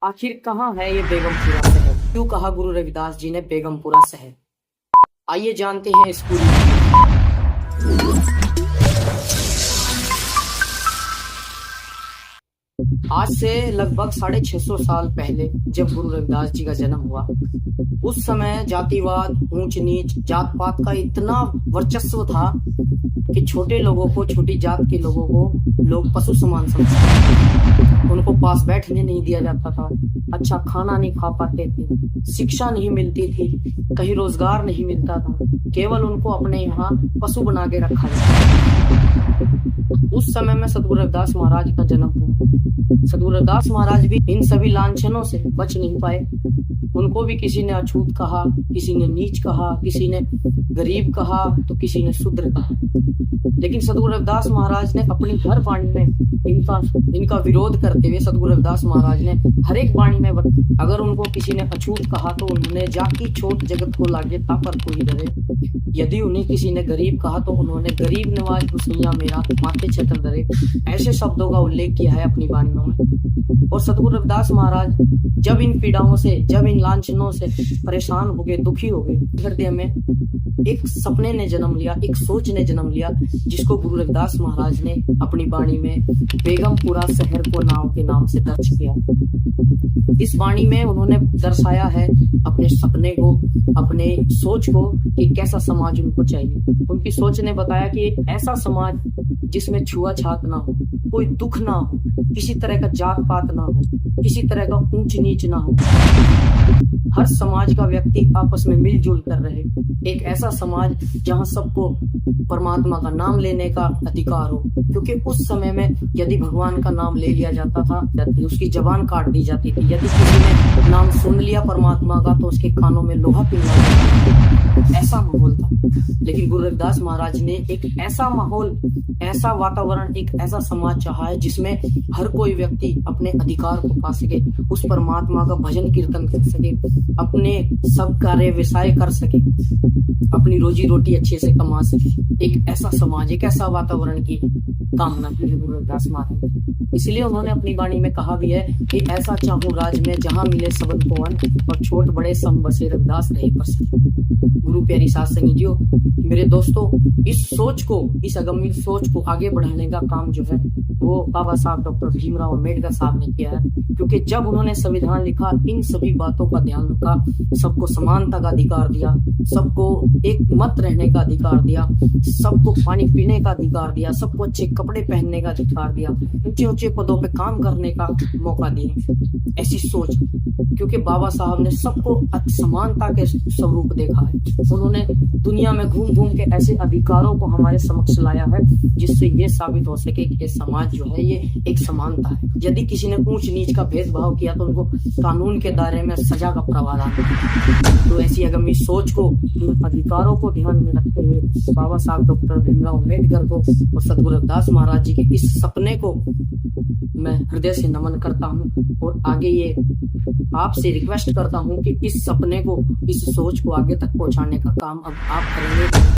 आखिर कहाँ है ये बेगमपुरा शहर? क्यों कहा गुरु रविदास जी ने बेगमपुरा शहर? आइए जानते हैं इस पूरी। आज से लगभग 650 साल पहले जब गुरु रविदास जी का जन्म हुआ, उस समय जातिवाद, ऊंच नीच, जात पात का इतना वर्चस्व था कि छोटे लोगों को, छोटी जात के लोगों को लोग पशु समान समझते, उनको पास बैठने नहीं दिया जाता था, अच्छा खाना नहीं खा पाते थे, शिक्षा नहीं मिलती थी, कहीं रोजगार नहीं मिलता था, केवल उनको अपने यहाँ पशु बना के रखा जाता। उस समय में सतगुरु रविदास महाराज का जन्म हुआ। सतगुरु रविदास महाराज भी इन सभी लांछनों से बच नहीं पाए। उनको भी किसी ने अछूत कहा, किसी ने नीच कहा, किसी ने गरीब कहा, तो किसी ने शूद्र कहा। लेकिन सतगुरु रविदास महाराज ने अपनी हर वाणी में इनका विरोध करते हुए सतगुरु रविदास महाराज ने हर एक वाणी में, अगर उनको किसी ने अछूत कहा तो उन्होंने जाकी छोट जगत को लागे तापर कोई डरे। यदि उन्हें किसी ने गरीब कहा तो उन्होंने गरीब नवाज हुसैया मेरा माथे छतर डरे। ऐसे शब्दों का उल्लेख किया है अपनी वाणियों में। और सतगुरु रविदास महाराज जब इन पीड़ाओं से, जब इन लांछनों से परेशान हो गए, दुखी हो गए, हृदय में एक सपने ने जन्म लिया, एक सोच ने जन्म लिया, जिसको गुरु रविदास महाराज ने अपनी वाणी में बेगमपुरा शहर को नाम के नाम से दर्ज किया। इस वाणी में उन्होंने दर्शाया है अपने सपने को, अपने सोच को कि कैसा समाज उनको चाहिए। उनकी सोच ने बताया कि ऐसा समाज जिसमें छुआछात ना हो, कोई दुख ना हो, किसी तरह का जात पात ना हो, किसी तरह का ऊंच नीच ना हो, हर समाज का व्यक्ति आपस में मिलजुल कर रहे। एक ऐसा समाज जहां सबको परमात्मा का नाम लेने का अधिकार हो, क्योंकि उस समय में यदि भगवान का नाम ले लिया जाता था तो उसकी जबान काट दी जाती थी। यदि किसी ने नाम सुन लिया परमात्मा का तो उसके कानों में लोहा पिघला जाता था। ऐसा माहौल था। लेकिन गुरु रविदास महाराज ने एक ऐसा माहौल, ऐसा वातावरण, एक ऐसा समाज चाहा है जिसमें हर कोई व्यक्ति अपने अधिकार को पा सके, उस परमात्मा का भजन कीर्तन कर सके, अपने सब कार्य व्यवसाय कर सके, अपनी रोजी रोटी अच्छे से कमा सके। एक ऐसा समाज, एक ऐसा वातावरण की कामना की है गुरु रविदास महाराज ने। इसलिए उन्होंने अपनी वाणी में कहा भी है कि ऐसा चाहूं राज में जहां मिले सबन को अन, और छोट बड़े सम बसे रविदास रहे प्रसन्न। गुरु प्यारी साथ संगीतियों, मेरे दोस्तों, इस सोच को, इस अगम्य सोच को आगे बढ़ाने का काम जो है वो बाबा साहब डॉक्टर भीमराव अम्बेडकर साहब ने किया है। क्योंकि जब उन्होंने संविधान लिखा, इन सभी बातों का ध्यान रखा, सबको समानता का अधिकार दिया, सबको एक मत रहने का अधिकार दिया, सबको पानी पीने का अधिकार दिया, सबको अच्छे कपड़े पहनने का अधिकार दिया, ऊंचे ऊंचे पदों पे काम करने का मौका दिया। ऐसी सोच, क्योंकि बाबा साहब ने सबको समानता के स्वरूप देखा है। उन्होंने दुनिया में घूम घूम के ऐसे अधिकारों को हमारे समक्ष लाया है जिससे ये साबित हो सके कि ये समाज जो है ये एक समानता है। यदि किसी ने ऊंच नीच का भेदभाव किया तो उनको कानून के दायरे में सजा का प्रावधान है। तो ऐसी अगमी सोच को, इन अधिकारों को ध्यान में रखते हुए बाबा साहब डॉक्टर भीमराव अम्बेडकर को और सतगुरु रविदास महाराज जी के इस सपने को मैं हृदय से नमन करता हूँ। और आगे ये आपसे रिक्वेस्ट करता हूँ कि इस सपने को, इस सोच को आगे तक पहुंचाने का काम अब आप करेंगे।